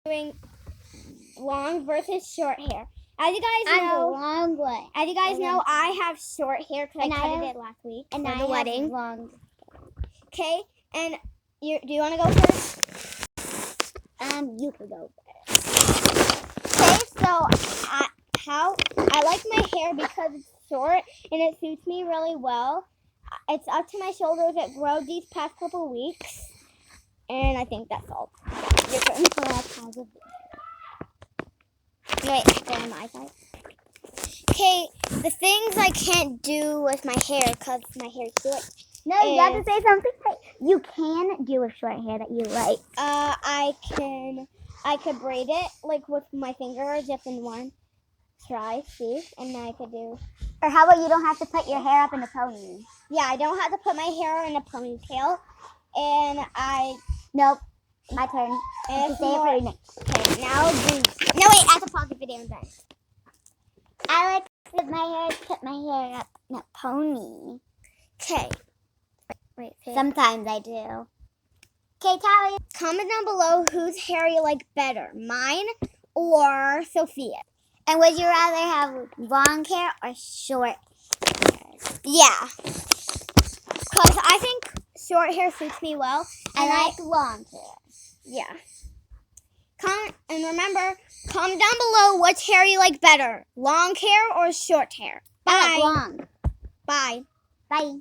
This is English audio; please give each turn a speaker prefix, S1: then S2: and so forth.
S1: doing long versus short hair. As you guys
S2: I'm the
S1: know,
S2: long one.
S1: as you guys know, I have short hair because I cut it last week
S2: And
S1: for
S2: I
S1: the wedding.
S2: have long.
S1: Okay, and do you want to go first?
S2: You can go.
S1: Okay, so I like my hair because it's short and it suits me really well. It's up to my shoulders. It grew these past couple weeks, and I think that's all. Your turn. Wait, go on my side. Okay, the things I can't do with my hair because my hair is short.
S2: No, you have to say something that you can do with short hair that you like.
S1: I could braid it like with my finger just in one try, see, and then I could do.
S2: Or how about you don't have to put your hair up in a pony?
S1: Yeah, I don't have to put my hair in a ponytail, and
S2: Nope. My turn.
S1: And
S2: You say it for your name.
S1: Okay, now no wait, I have to pause the video and then.
S2: I like to put my hair up in a pony.
S1: Okay. Wait.
S2: Sometimes I do. Okay, Tally.
S1: Comment down below whose hair you like better, mine or Sophia.
S2: And would you rather have long hair or short hair?
S1: Yeah. Because I think short hair suits me well.
S2: I like long hair.
S1: Yeah. And remember, comment down below which hair you like better, long hair or short hair.
S2: I like long.
S1: Bye.
S2: Bye.